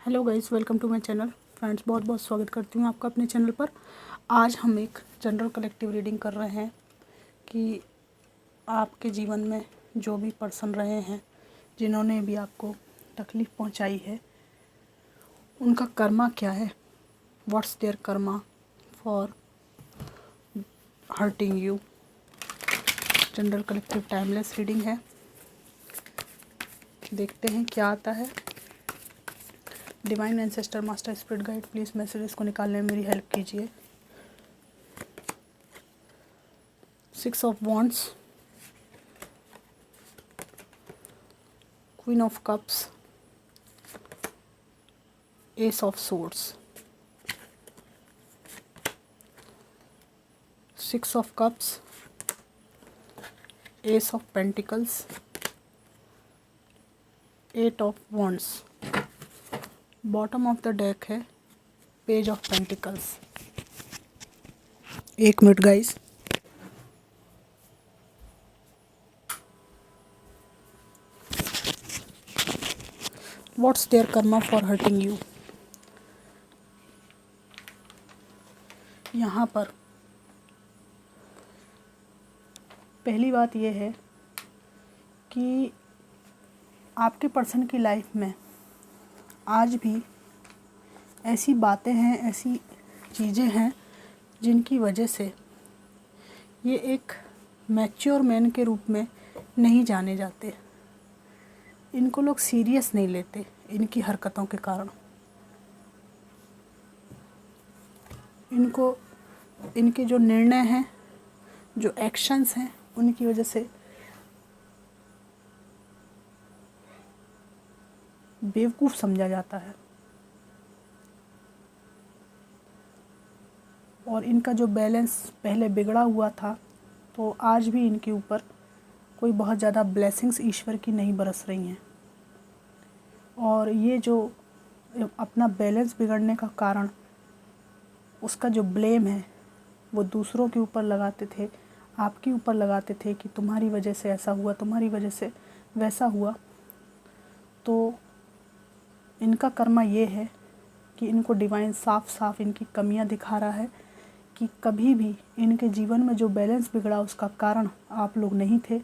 Hello guys, welcome to my channel. Friends, बहुत बहुत स्वागत करती हूँ आपका अपने चैनल पर। आज हम एक जनरल कलेक्टिव रीडिंग कर रहे हैं कि आपके जीवन में जो भी पर्सन रहे हैं, जिन्होंने भी आपको तकलीफ़ पहुँचाई है, उनका कर्मा क्या है। What's their karma for hurting you. General collective timeless reading है। देखते हैं क्या आता है। Divine ancestor, master, spirit guide, please messages को निकालने में मेरी हेल्प कीजिए। 6 of wands, queen of cups, ace of swords, 6 of cups, ace of pentacles, 8 of wands. Bottom of the deck है पेज ऑफ पेंटिकल्स। एक minute guys. What's their karma for hurting you. यहाँ पर पहली बात यह है कि आपके पर्सन की लाइफ में आज भी ऐसी बातें हैं, ऐसी चीज़ें हैं जिनकी वजह से ये एक मैच्योर मैन के रूप में नहीं जाने जाते। इनको लोग सीरियस नहीं लेते इनकी हरकतों के कारण। इनको इनके जो निर्णय हैं, जो एक्शंस हैं, उनकी वजह से बेवकूफ़ समझा जाता है। और इनका जो बैलेंस पहले बिगड़ा हुआ था, तो आज भी इनके ऊपर कोई बहुत ज़्यादा ब्लेसिंग्स ईश्वर की नहीं बरस रही हैं। और ये जो अपना बैलेंस बिगड़ने का कारण, उसका जो ब्लेम है वो दूसरों के ऊपर लगाते थे, आपके ऊपर लगाते थे कि तुम्हारी वजह से ऐसा हुआ, तुम्हारी वजह से वैसा हुआ। तो इनका कर्मा ये है कि इनको डिवाइन साफ साफ इनकी कमियां दिखा रहा है कि कभी भी इनके जीवन में जो बैलेंस बिगड़ा उसका कारण आप लोग नहीं थे।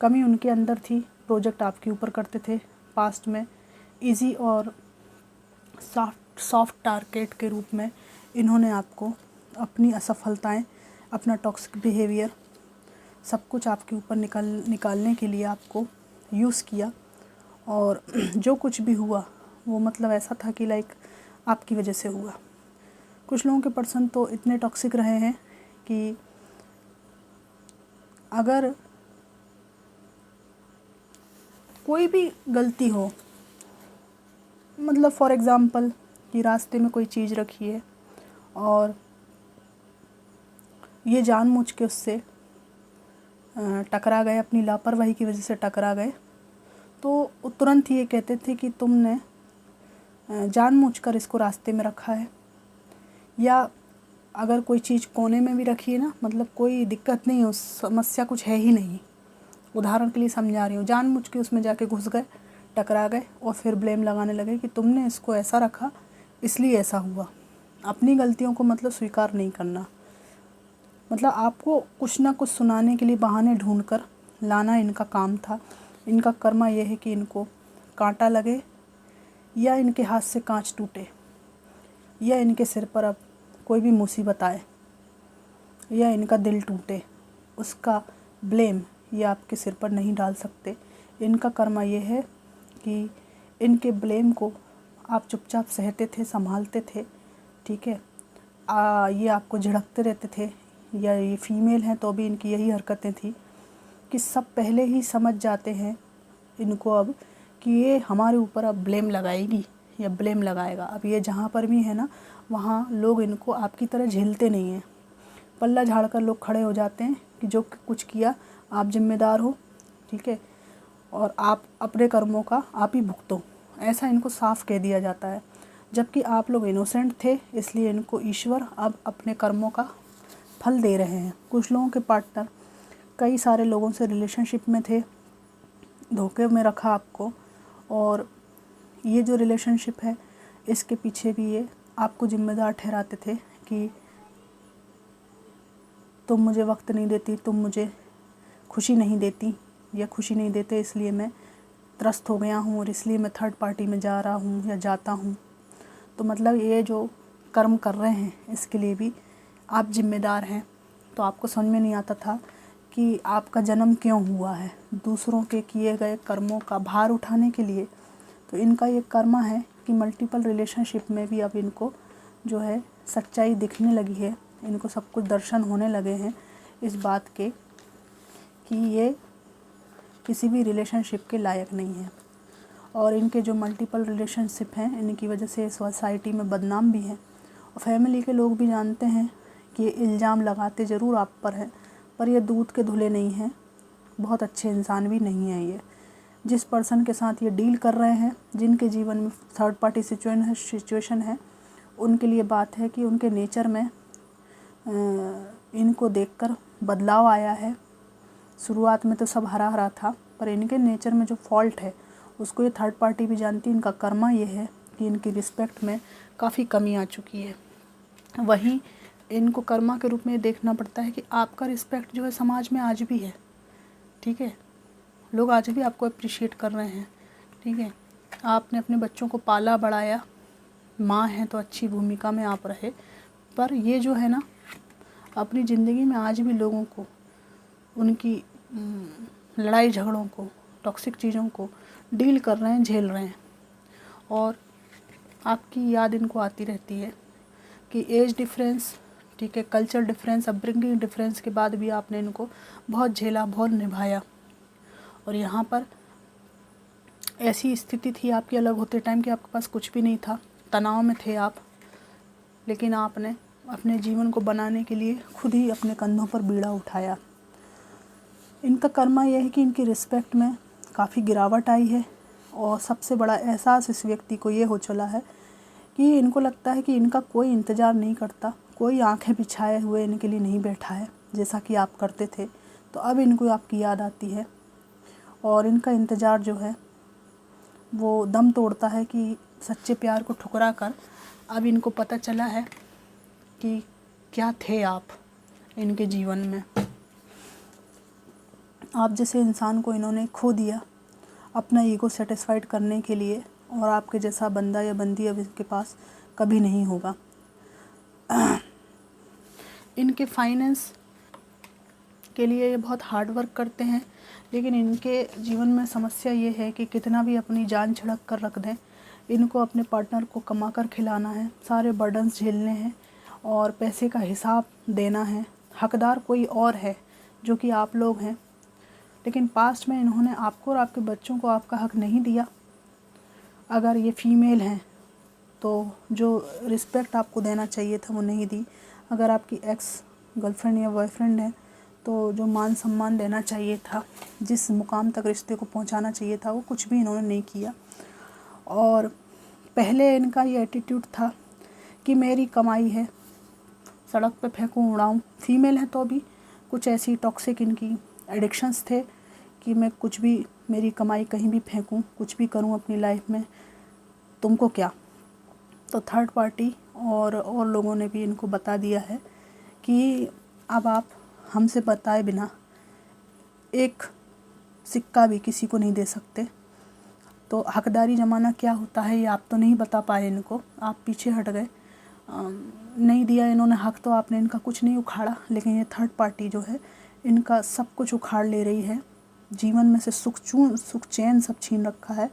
कमी उनके अंदर थी, प्रोजेक्ट आपके ऊपर करते थे पास्ट में। इजी और सॉफ्ट टारगेट के रूप में इन्होंने आपको अपनी असफलताएं, अपना टॉक्सिक बिहेवियर, सब कुछ आपके ऊपर निकालने के लिए आपको यूज़ किया। और जो कुछ भी हुआ वो मतलब ऐसा था कि लाइक आपकी वजह से हुआ। कुछ लोगों के पर्सन तो इतने टॉक्सिक रहे हैं कि अगर कोई भी गलती हो, मतलब फॉर एग्ज़ाम्पल कि रास्ते में कोई चीज़ रखी है और ये जानबूझ के उससे टकरा गए, अपनी लापरवाही की वजह से टकरा गए, तो तुरंत ही ये कहते थे कि तुमने जानबूझकर इसको रास्ते में रखा है। या अगर कोई चीज़ कोने में भी रखी है ना, मतलब कोई दिक्कत नहीं है, उस समस्या कुछ है ही नहीं, उदाहरण के लिए समझा रही हूँ, जानबूझ के उसमें जाके घुस गए, टकरा गए और फिर ब्लेम लगाने लगे कि तुमने इसको ऐसा रखा इसलिए ऐसा हुआ। अपनी गलतियों को मतलब स्वीकार नहीं करना, मतलब आपको कुछ ना कुछ सुनाने के लिए बहाने ढूंढकर लाना इनका काम था। इनका कर्मा यह है कि इनको कांटा लगे या इनके हाथ से कांच टूटे या इनके सिर पर अब कोई भी मुसीबत आए या इनका दिल टूटे, उसका ब्लेम ये आपके सिर पर नहीं डाल सकते। इनका कर्मा ये है कि इनके ब्लेम को आप चुपचाप सहते थे, संभालते थे, ठीक है। ये आपको झिड़कते रहते थे, या ये फीमेल हैं तो भी इनकी यही हरकतें थी कि सब पहले ही समझ जाते हैं इनको अब कि ये हमारे ऊपर अब ब्लेम लगाएगी या ब्लेम लगाएगा। अब ये जहाँ पर भी है ना, वहाँ लोग इनको आपकी तरह झेलते नहीं हैं। पल्ला झाड़कर लोग खड़े हो जाते हैं कि जो कुछ किया आप जिम्मेदार हो, ठीक है, और आप अपने कर्मों का आप ही भुगतो, ऐसा इनको साफ कह दिया जाता है। जबकि आप लोग इनोसेंट थे, इसलिए इनको ईश्वर अब अपने कर्मों का फल दे रहे हैं। कुछ लोगों के पार्टनर कई सारे लोगों से रिलेशनशिप में थे, धोखे में रखा आपको, और ये जो रिलेशनशिप है इसके पीछे भी ये आपको जिम्मेदार ठहराते थे कि तुम मुझे वक्त नहीं देती, तुम मुझे खुशी नहीं देती, या खुशी नहीं देते इसलिए मैं त्रस्त हो गया हूँ और इसलिए मैं थर्ड पार्टी में जा रहा हूँ या जाता हूँ। तो मतलब ये जो कर्म कर रहे हैं इसके लिए भी आप जिम्मेदार हैं। तो आपको समझ में नहीं आता था कि आपका जन्म क्यों हुआ है, दूसरों के किए गए कर्मों का भार उठाने के लिए। तो इनका ये कर्म है कि मल्टीपल रिलेशनशिप में भी अब इनको जो है सच्चाई दिखने लगी है, इनको सब कुछ दर्शन होने लगे हैं इस बात के कि ये किसी भी रिलेशनशिप के लायक नहीं है। और इनके जो मल्टीपल रिलेशनशिप हैं इनकी वजह से सोसाइटी में बदनाम भी हैं और फैमिली के लोग भी जानते हैं कि ये इल्ज़ाम लगाते ज़रूर आप पर हैं, पर ये दूध के धुले नहीं हैं, बहुत अच्छे इंसान भी नहीं हैं। ये जिस पर्सन के साथ ये डील कर रहे हैं, जिनके जीवन में थर्ड पार्टी सिचुएशन है, उनके लिए बात है कि उनके नेचर में इनको देखकर बदलाव आया है। शुरुआत में तो सब हरा हरा था, पर इनके नेचर में जो फॉल्ट है उसको ये थर्ड पार्टी भी जानती है। इनका कर्मा ये है कि इनकी रिस्पेक्ट में काफ़ी कमी आ चुकी है। वहीं इनको कर्मा के रूप में देखना पड़ता है कि आपका रिस्पेक्ट जो है समाज में आज भी है, ठीक है, लोग आज भी आपको अप्रिशिएट कर रहे हैं, ठीक है। आपने अपने बच्चों को पाला बढ़ाया, माँ हैं तो अच्छी भूमिका में आप रहे, पर ये जो है ना अपनी ज़िंदगी में आज भी लोगों को उनकी लड़ाई झगड़ों को, टॉक्सिक चीज़ों को डील कर रहे हैं, झेल रहे हैं। और आपकी याद इनको आती रहती है कि एज डिफरेंस, ठीक है, कल्चर डिफरेंस, अपब्रिंगिंग डिफरेंस के बाद भी आपने इनको बहुत झेला, बहुत निभाया। और यहाँ पर ऐसी स्थिति थी आपकी अलग होते टाइम कि आपके पास कुछ भी नहीं था, तनाव में थे आप, लेकिन आपने अपने जीवन को बनाने के लिए खुद ही अपने कंधों पर बीड़ा उठाया। इनका कर्मा यह है कि इनकी रिस्पेक्ट में काफ़ी गिरावट आई है और सबसे बड़ा एहसास इस व्यक्ति को ये हो चला है कि इनको लगता है कि इनका कोई इंतज़ार नहीं करता, कोई आंखें बिछाए हुए इनके लिए नहीं बैठा है जैसा कि आप करते थे। तो अब इनको आपकी याद आती है और इनका इंतज़ार जो है वो दम तोड़ता है कि सच्चे प्यार को ठुकरा कर अब इनको पता चला है कि क्या थे आप इनके जीवन में। आप जैसे इंसान को इन्होंने खो दिया अपना ईगो सेटिस्फाइड करने के लिए, और आपके जैसा बंदा या बंदी अब इनके पास कभी नहीं होगा। इनके फाइनेंस के लिए ये बहुत हार्ड वर्क करते हैं, लेकिन इनके जीवन में समस्या ये है कि कितना भी अपनी जान छिड़क कर रख दें, इनको अपने पार्टनर को कमा कर खिलाना है, सारे बर्डन्स झेलने हैं और पैसे का हिसाब देना है। हकदार कोई और है जो कि आप लोग हैं, लेकिन पास्ट में इन्होंने आपको और आपके बच्चों को आपका हक नहीं दिया। अगर ये फीमेल हैं तो जो रिस्पेक्ट आपको देना चाहिए था वो नहीं दी। अगर आपकी एक्स गर्लफ्रेंड या बॉयफ्रेंड है तो जो मान सम्मान देना चाहिए था, जिस मुकाम तक रिश्ते को पहुंचाना चाहिए था, वो कुछ भी इन्होंने नहीं किया। और पहले इनका ये एटीट्यूड था कि मेरी कमाई है, सड़क पे फेंकूं उड़ाऊं। फीमेल है तो भी कुछ ऐसी टॉक्सिक इनकी एडिक्शंस थे कि मैं कुछ भी, मेरी कमाई कहीं भी फेंकूं, कुछ भी करूं अपनी लाइफ में, तुमको क्या। तो थर्ड पार्टी और लोगों ने भी इनको बता दिया है कि अब आप हमसे बताए बिना एक सिक्का भी किसी को नहीं दे सकते। तो हकदारी जमाना क्या होता है ये आप तो नहीं बता पाए इनको, आप पीछे हट गए, नहीं दिया इन्होंने हक, तो आपने इनका कुछ नहीं उखाड़ा। लेकिन ये थर्ड पार्टी जो है इनका सब कुछ उखाड़ ले रही है, जीवन में से सुख चैन सब छीन रखा है।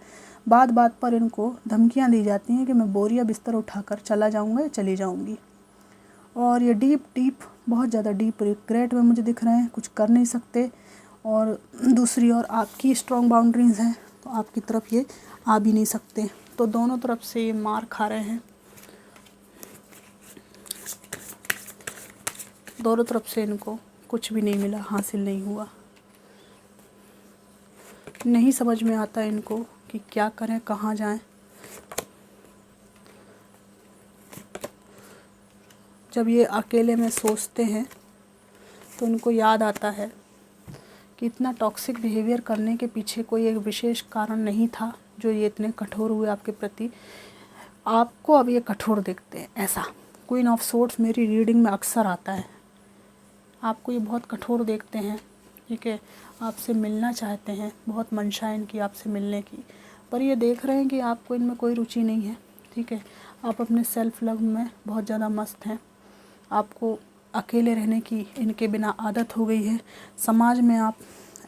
बात बात पर इनको धमकियां दी जाती हैं कि मैं बोरिया बिस्तर उठाकर चला जाऊंगा या चली जाऊंगी। और ये डीप बहुत ज़्यादा डीप रिग्रेट में मुझे दिख रहे हैं, कुछ कर नहीं सकते। और दूसरी ओर आपकी स्ट्रॉन्ग बाउंड्रीज हैं तो आपकी तरफ ये आ भी नहीं सकते। तो दोनों तरफ से ये मार खा रहे हैं, दोनों तरफ से इनको कुछ भी नहीं मिला, हासिल नहीं हुआ। नहीं समझ में आता इनको कि क्या करें, कहाँ जाएं। जब ये अकेले में सोचते हैं तो उनको याद आता है कि इतना टॉक्सिक बिहेवियर करने के पीछे कोई एक विशेष कारण नहीं था जो ये इतने कठोर हुए आपके प्रति, आपको अब ये कठोर दिखते हैं। ऐसा क्वीन ऑफ सोर्ड्स मेरी रीडिंग में अक्सर आता है। आपको ये बहुत कठोर देखते हैं, ठीक है, आपसे मिलना चाहते हैं, बहुत मंशा है इनकी आपसे मिलने की, पर ये देख रहे हैं कि आपको इनमें कोई रुचि नहीं है, ठीक है। आप अपने सेल्फ लव में बहुत ज़्यादा मस्त हैं। आपको अकेले रहने की इनके बिना आदत हो गई है। समाज में आप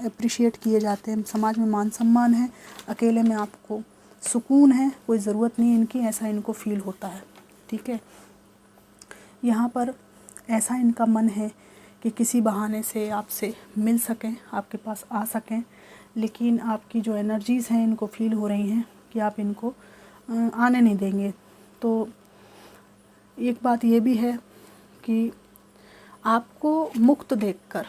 अप्रिशिएट किए जाते हैं, समाज में मान सम्मान है, अकेले में आपको सुकून है, कोई ज़रूरत नहीं इनकी, ऐसा इनको फील होता है, ठीक है। यहाँ पर ऐसा इनका मन है कि किसी बहाने से आपसे मिल सकें, आपके पास आ सकें, लेकिन आपकी जो एनर्जीज़ हैं इनको फील हो रही हैं कि आप इनको आने नहीं देंगे। तो एक बात ये भी है कि आपको मुक्त देखकर,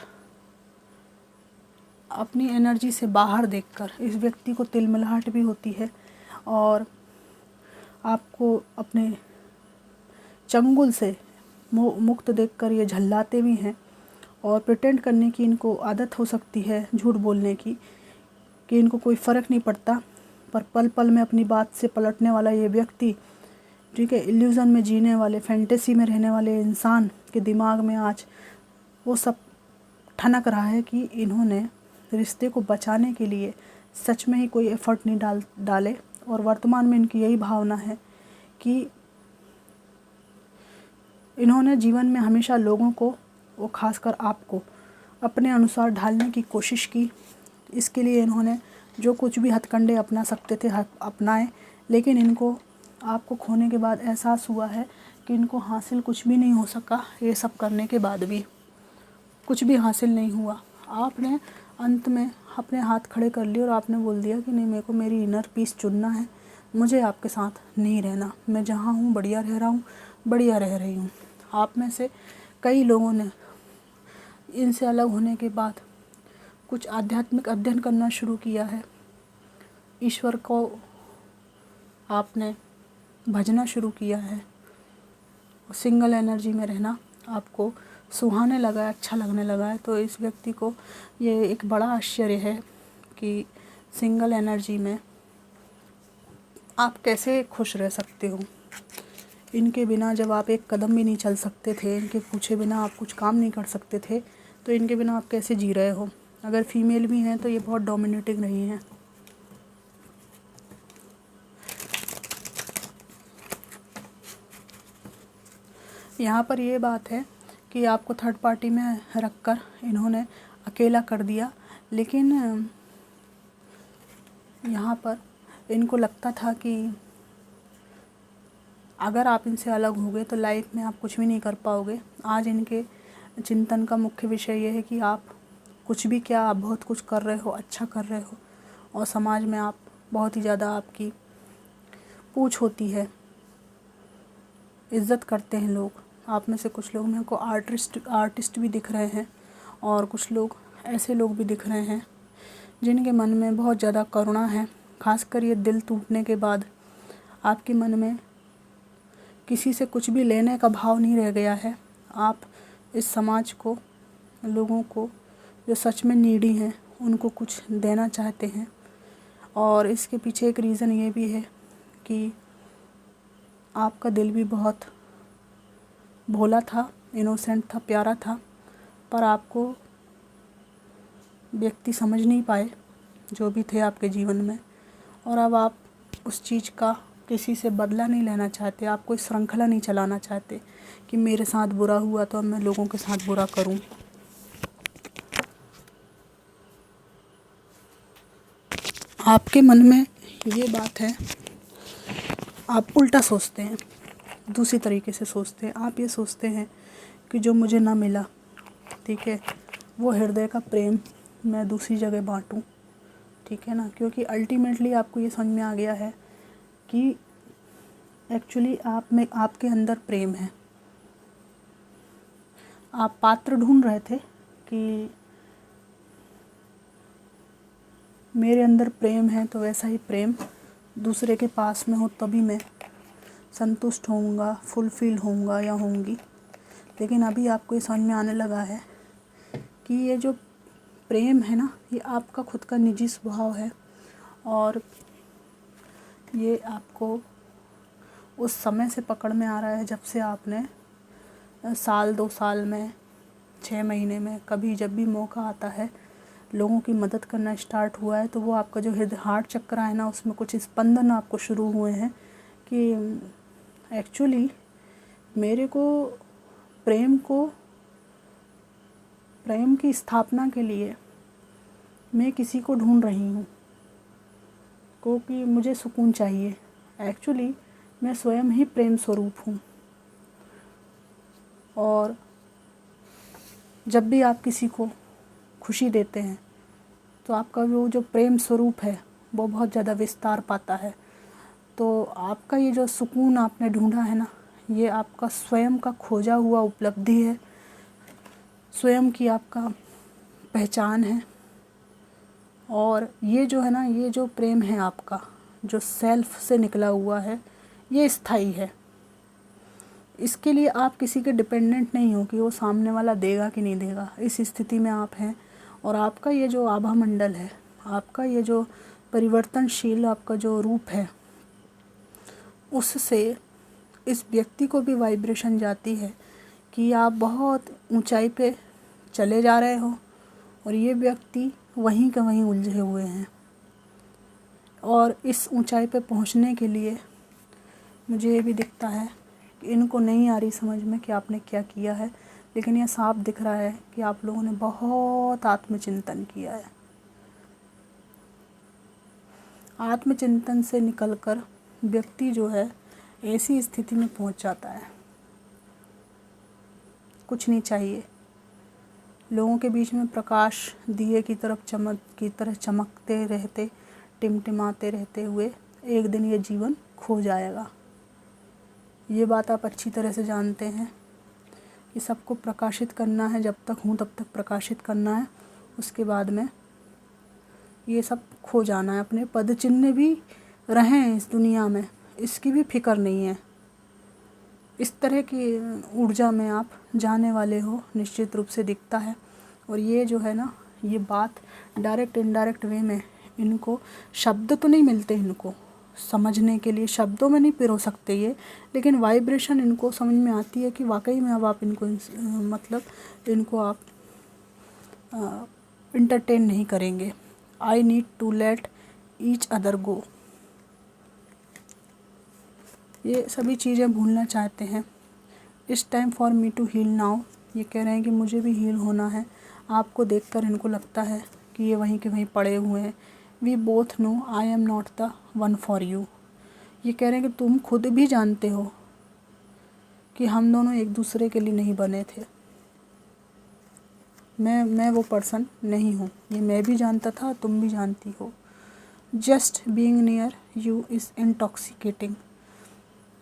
अपनी एनर्जी से बाहर देखकर इस व्यक्ति को तिलमिलाहट भी होती है और आपको अपने चंगुल से मुक्त देखकर ये झल्लाते भी हैं और प्रिटेंड करने की इनको आदत हो सकती है, झूठ बोलने की, कि इनको कोई फ़र्क नहीं पड़ता। पर पल पल में अपनी बात से पलटने वाला ये व्यक्ति, ठीक है, इल्यूज़न में जीने वाले, फैंटेसी में रहने वाले इंसान के दिमाग में आज वो सब ठनक रहा है कि इन्होंने रिश्ते को बचाने के लिए सच में ही कोई एफ़र्ट नहीं डाले। और वर्तमान में इनकी यही भावना है कि इन्होंने जीवन में हमेशा लोगों को, वो खासकर आपको, अपने अनुसार ढालने की कोशिश की। इसके लिए इन्होंने जो कुछ भी हथकंडे अपना सकते थे अपनाए, लेकिन इनको आपको खोने के बाद एहसास हुआ है कि इनको हासिल कुछ भी नहीं हो सका। ये सब करने के बाद भी कुछ भी हासिल नहीं हुआ। आपने अंत में अपने हाथ खड़े कर लिए और आपने बोल दिया कि नहीं, मेरे को मेरी इनर पीस चुनना है, मुझे आपके साथ नहीं रहना, मैं जहाँ हूँ बढ़िया रह रहा हूँ, बढ़िया रह रही हूँ। आप में से कई लोगों ने इनसे अलग होने के बाद कुछ आध्यात्मिक अध्ययन करना शुरू किया है, ईश्वर को आपने भजना शुरू किया है, सिंगल एनर्जी में रहना आपको सुहाने लगा है, अच्छा लगने लगा है। तो इस व्यक्ति को ये एक बड़ा आश्चर्य है कि सिंगल एनर्जी में आप कैसे खुश रह सकते हो। इनके बिना जब आप एक कदम भी नहीं चल सकते थे, इनके पूछे बिना आप कुछ काम नहीं कर सकते थे, तो इनके बिना आप कैसे जी रहे हो। अगर फीमेल भी हैं तो ये बहुत डोमिनेटिंग रही हैं। यहाँ पर ये बात है कि आपको थर्ड पार्टी में रखकर इन्होंने अकेला कर दिया, लेकिन यहाँ पर इनको लगता था कि अगर आप इनसे अलग हो गए तो लाइफ में आप कुछ भी नहीं कर पाओगे। आज इनके चिंतन का मुख्य विषय ये है कि आप कुछ भी क्या, आप बहुत कुछ कर रहे हो, अच्छा कर रहे हो, और समाज में आप बहुत ही ज़्यादा आपकी पूछ होती है, इज़्ज़त करते हैं लोग। आप में से कुछ लोग मेरे को आर्टिस्ट भी दिख रहे हैं और कुछ लोग ऐसे लोग भी दिख रहे हैं जिनके मन में बहुत ज़्यादा करुणा है। खासकर ये दिल टूटने के बाद आपके मन में किसी से कुछ भी लेने का भाव नहीं रह गया है। आप इस समाज को, लोगों को जो सच में नीडी हैं, उनको कुछ देना चाहते हैं। और इसके पीछे एक रीज़न ये भी है कि आपका दिल भी बहुत भोला था, इनोसेंट था, प्यारा था, पर आपको व्यक्ति समझ नहीं पाए जो भी थे आपके जीवन में। और अब आप उस चीज़ का किसी से बदला नहीं लेना चाहते, आप कोई श्रृंखला नहीं चलाना चाहते कि मेरे साथ बुरा हुआ तो अब मैं लोगों के साथ बुरा करूं। आपके मन में ये बात है, आप उल्टा सोचते हैं, दूसरी तरीके से सोचते हैं। आप ये सोचते हैं कि जो मुझे ना मिला, ठीक है, वो हृदय का प्रेम मैं दूसरी जगह बांटूं, ठीक है ना। क्योंकि अल्टीमेटली आपको ये समझ में आ गया है कि एक्चुअली आप में, आपके अंदर प्रेम है। आप पात्र ढूंढ रहे थे कि मेरे अंदर प्रेम है तो वैसा ही प्रेम दूसरे के पास में हो तभी मैं संतुष्ट होऊंगा, फुलफिल होऊंगा या होऊंगी। लेकिन अभी आपको ये समझ में आने लगा है कि ये जो प्रेम है ना, ये आपका खुद का निजी स्वभाव है और ये आपको उस समय से पकड़ में आ रहा है जब से आपने साल 2 साल में 6 महीने में कभी जब भी मौका आता है लोगों की मदद करना स्टार्ट हुआ है, तो वो आपका जो हार्ट चक्र है ना, उसमें कुछ स्पंदन आपको शुरू हुए हैं कि एक्चुअली मेरे को प्रेम की स्थापना के लिए मैं किसी को ढूंढ रही हूँ, क्योंकि मुझे सुकून चाहिए। एक्चुअली मैं स्वयं ही प्रेम स्वरूप हूँ, और जब भी आप किसी को खुशी देते हैं तो आपका वो जो प्रेम स्वरूप है वो बहुत ज़्यादा विस्तार पाता है। तो आपका ये जो सुकून आपने ढूंढा है ना, ये आपका स्वयं का खोजा हुआ उपलब्धि है, स्वयं की आपका पहचान है। और ये जो है ना, ये जो प्रेम है आपका, जो सेल्फ से निकला हुआ है, ये स्थायी है। इसके लिए आप किसी के डिपेंडेंट नहीं हो कि वो सामने वाला देगा कि नहीं देगा। इस स्थिति में आप हैं, और आपका ये जो आभा मंडल है, आपका ये जो परिवर्तनशील आपका जो रूप है, उससे इस व्यक्ति को भी वाइब्रेशन जाती है कि आप बहुत ऊंचाई पे चले जा रहे हो, और ये व्यक्ति वहीं के वहीं उलझे हुए हैं। और इस ऊंचाई पे पहुंचने के लिए मुझे ये भी दिखता है कि इनको नहीं आ रही समझ में कि आपने क्या किया है, लेकिन यह साफ दिख रहा है कि आप लोगों ने बहुत आत्मचिंतन किया है। आत्मचिंतन से निकलकर व्यक्ति जो है ऐसी स्थिति में पहुंच जाता है, कुछ नहीं चाहिए, लोगों के बीच में प्रकाश दिए की तरह चमकते रहते, टिमटिमाते रहते हुए एक दिन ये जीवन खो जाएगा। ये बात आप अच्छी तरह से जानते हैं कि सबको प्रकाशित करना है, जब तक हूँ तब तक प्रकाशित करना है, उसके बाद में ये सब खो जाना है। अपने पद चिन्ह भी रहें इस दुनिया में, इसकी भी फिक्र नहीं है। इस तरह की ऊर्जा में आप जाने वाले हो, निश्चित रूप से दिखता है। और ये जो है ना, ये बात डायरेक्ट इनडायरेक्ट वे में, इनको शब्द तो नहीं मिलते, इनको समझने के लिए शब्दों में नहीं पिरो सकते ये, लेकिन वाइब्रेशन इनको समझ में आती है कि वाकई में अब आप इनको इनको आप इंटरटेन नहीं करेंगे। I need to let each other go, ये सभी चीज़ें भूलना चाहते हैं। It's time for me to heal now, ये कह रहे हैं कि मुझे भी हील होना है। आपको देखकर इनको लगता है कि ये वहीं के वहीं पड़े हुए हैं। We both know I am not the one for you, ये कह रहे हैं कि तुम खुद भी जानते हो कि हम दोनों एक दूसरे के लिए नहीं बने थे। मैं वो पर्सन नहीं हूँ, ये मैं भी जानता था, तुम भी जानती हो। Just being near you is intoxicating.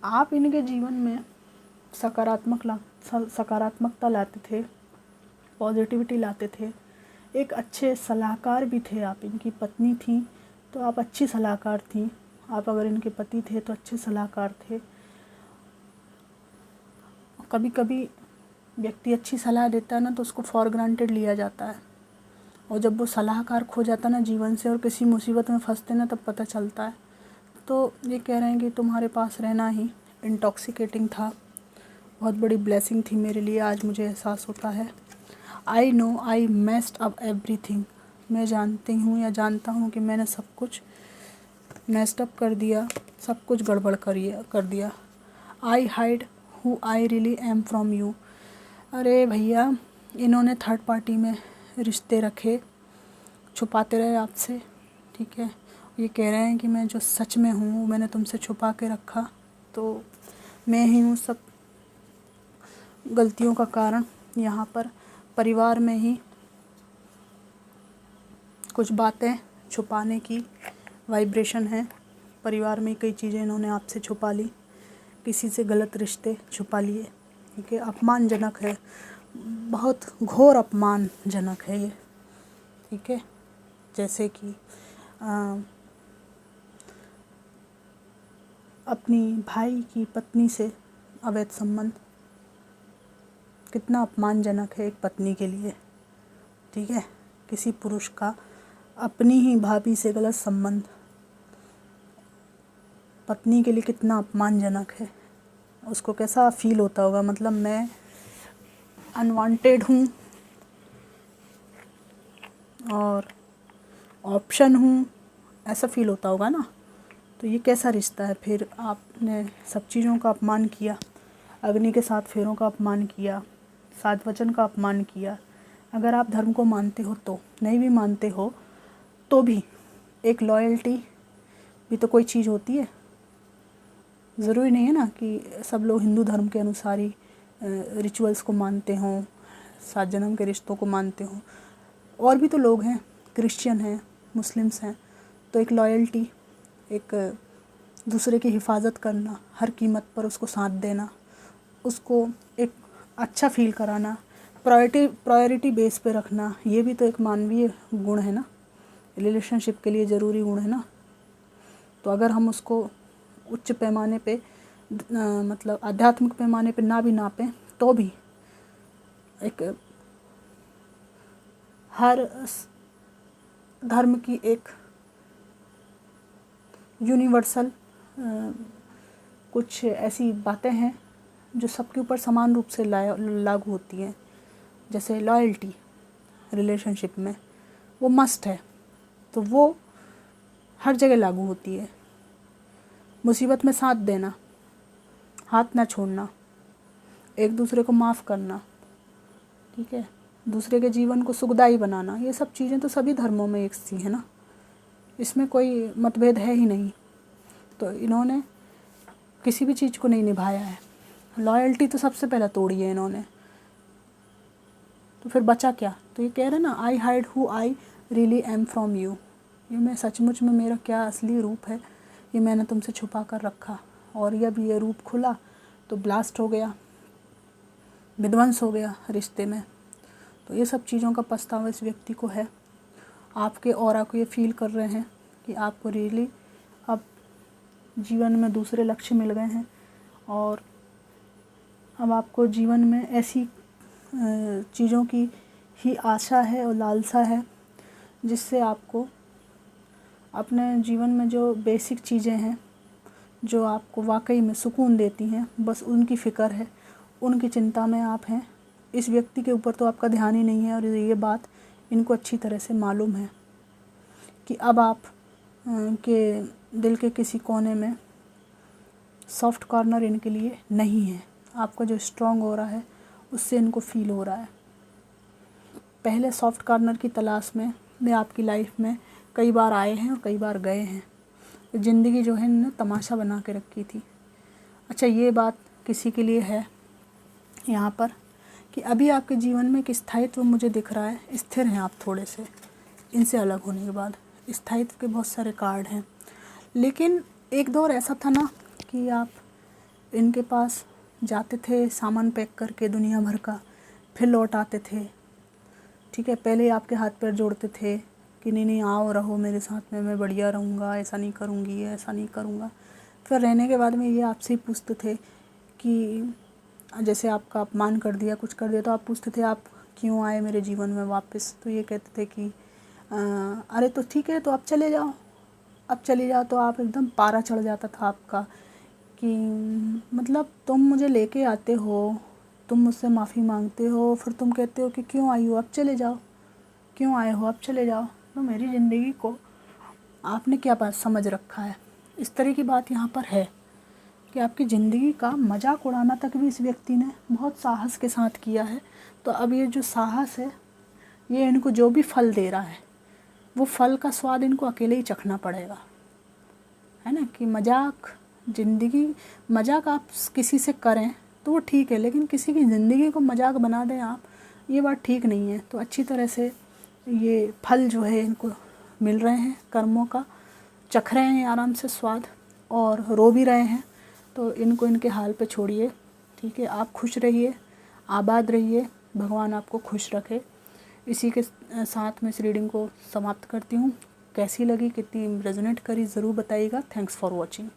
आप इनके जीवन में सकारात्मकता लाते थे, पॉजिटिविटी लाते थे, एक अच्छे सलाहकार भी थे। आप इनकी पत्नी थी तो आप अच्छी सलाहकार थी, आप अगर इनके पति थे तो अच्छे सलाहकार थे। कभी कभी व्यक्ति अच्छी सलाह देता है ना, तो उसको फॉर ग्रांटेड लिया जाता है, और जब वो सलाहकार खो जाता ना जीवन से और किसी मुसीबत में फंसते ना, तब पता चलता है। तो ये कह रहे हैं कि तुम्हारे पास रहना ही इंटॉक्सिकेटिंग था, बहुत बड़ी ब्लेसिंग थी मेरे लिए, आज मुझे एहसास होता है। I know I messed up everything, मैं जानती हूँ या जानता हूँ कि मैंने सब कुछ मेस्ड अप कर दिया, सब कुछ गड़बड़ कर दिया। आई hide who I really am from you. अरे भैया, इन्होंने थर्ड पार्टी में रिश्ते रखे, छुपाते रहे आपसे, ठीक है। ये कह रहे हैं कि मैं जो सच में हूँ वो मैंने तुमसे छुपा के रखा, तो मैं ही हूँ सब गलतियों का कारण। यहाँ पर परिवार में ही कुछ बातें छुपाने की वाइब्रेशन है, परिवार में कई चीज़ें इन्होंने आपसे छुपा ली, किसी से गलत रिश्ते छुपा लिए, ठीक है। अपमानजनक है, बहुत घोर अपमानजनक है ये, ठीक है। जैसे कि अपनी भाई की पत्नी से अवैध संबंध कितना अपमानजनक है एक पत्नी के लिए, ठीक है। किसी पुरुष का अपनी ही भाभी से गलत संबंध पत्नी के लिए कितना अपमानजनक है, उसको कैसा फील होता होगा, मतलब मैं अनवांटेड हूँ और ऑप्शन हूँ, ऐसा फील होता होगा ना। तो ये कैसा रिश्ता है। फिर आपने सब चीज़ों का अपमान किया, अग्नि के 7 फेरों का अपमान किया, 7 वचन का अपमान किया। अगर आप धर्म को मानते हो तो, नहीं भी मानते हो तो भी एक लॉयल्टी भी तो कोई चीज़ होती है। ज़रूरी नहीं है ना कि सब लोग हिंदू धर्म के अनुसार ही रिचुअल्स को मानते हों, 7 जन्म के रिश्तों को मानते हों। और भी तो लोग हैं, क्रिश्चियन हैं, मुस्लिम्स हैं। तो एक लॉयल्टी, एक दूसरे की हिफाजत करना, हर कीमत पर उसको साथ देना, उसको एक अच्छा फील कराना, प्रायोरिटी बेस पे रखना, ये भी तो एक मानवीय गुण है ना, रिलेशनशिप के लिए ज़रूरी गुण है ना। तो अगर हम उसको उच्च पैमाने पे मतलब आध्यात्मिक पैमाने पे ना भी नापें तो भी एक हर धर्म की एक यूनिवर्सल कुछ ऐसी बातें हैं जो सबके ऊपर समान रूप से लागू होती हैं। जैसे लॉयल्टी रिलेशनशिप में वो मस्ट है, तो वो हर जगह लागू होती है। मुसीबत में साथ देना, हाथ ना छोड़ना, एक दूसरे को माफ़ करना, ठीक है, दूसरे के जीवन को सुखदायी बनाना, ये सब चीज़ें तो सभी धर्मों में एक सी है ना, इसमें कोई मतभेद है ही नहीं। तो इन्होंने किसी भी चीज़ को नहीं निभाया है, लॉयल्टी तो सबसे पहले तोड़ी है इन्होंने। तो फिर बचा क्या। तो ये कह रहे ना, आई hide who I really am from you, ये मैं सचमुच में मेरा क्या असली रूप है ये मैंने तुमसे छुपा कर रखा। और जब ये रूप खुला तो ब्लास्ट हो गया, विध्वंस हो गया रिश्ते में। तो ये सब चीज़ों का पछतावा इस व्यक्ति को है। आपके ऑरा को ये फील कर रहे हैं कि आपको रियली अब जीवन में दूसरे लक्ष्य मिल गए हैं और अब आपको जीवन में ऐसी चीज़ों की ही आशा है और लालसा है जिससे आपको अपने जीवन में जो बेसिक चीज़ें हैं जो आपको वाकई में सुकून देती हैं, बस उनकी फ़िक्र है, उनकी चिंता में आप हैं। इस व्यक्ति के ऊपर तो आपका ध्यान ही नहीं है और ये बात इनको अच्छी तरह से मालूम है कि अब आप के दिल के किसी कोने में सॉफ्ट कॉर्नर इनके लिए नहीं है। आपका जो स्ट्रॉन्ग हो रहा है उससे इनको फील हो रहा है। पहले सॉफ्ट कॉर्नर की तलाश में वे आपकी लाइफ में कई बार आए हैं और कई बार गए हैं। ज़िंदगी जो है इन्होंने तमाशा बना के रखी थी। अच्छा, ये बात किसी के लिए है यहाँ पर कि अभी आपके जीवन में एक स्थायित्व मुझे दिख रहा है, स्थिर हैं आप थोड़े से इनसे अलग होने के बाद। स्थायित्व के बहुत सारे कार्ड हैं, लेकिन एक दौर ऐसा था ना कि आप इनके पास जाते थे सामान पैक करके दुनिया भर का, फिर लौट आते थे, ठीक है। पहले आपके हाथ पैर जोड़ते थे कि नहीं आओ रहो मेरे साथ में, मैं बढ़िया रहूँगा, ऐसा नहीं करूँगी, ऐसा नहीं करूँगा। फिर रहने के बाद में ये आपसे ही पूछते थे कि जैसे आपका अपमान कर दिया, कुछ कर दिया, तो आप पूछते थे आप क्यों आए मेरे जीवन में वापस। तो ये कहते थे कि अरे तो ठीक है, तो अब चले जाओ, अब चले जाओ। तो आप एकदम पारा चढ़ जाता था आपका कि मतलब तुम मुझे लेके आते हो, तुम मुझसे माफ़ी मांगते हो, फिर तुम कहते हो कि क्यों आई हो, अब चले जाओ, क्यों आए हो, अब चले जाओ। तो मेरी ज़िंदगी को आपने क्या बात समझ रखा है। इस तरह की बात यहाँ पर है कि आपकी ज़िंदगी का मजाक उड़ाना तक भी इस व्यक्ति ने बहुत साहस के साथ किया है। तो अब ये जो साहस है ये इनको जो भी फल दे रहा है वो फल का स्वाद इनको अकेले ही चखना पड़ेगा, है ना। कि मजाक ज़िंदगी, मजाक आप किसी से करें तो वो ठीक है, लेकिन किसी की ज़िंदगी को मजाक बना दें आप, ये बात ठीक नहीं है। तो अच्छी तरह से ये फल जो है इनको मिल रहे हैं, कर्मों का चख रहे हैं आराम से स्वाद, और रो भी रहे हैं। तो इनको इनके हाल पे छोड़िए, ठीक है। आप खुश रहिए, आबाद रहिए, भगवान आपको खुश रखे। इसी के साथ मैं इस रीडिंग को समाप्त करती हूँ। कैसी लगी, कितनी रेजोनेट करी, ज़रूर बताइएगा। Thanks for watching.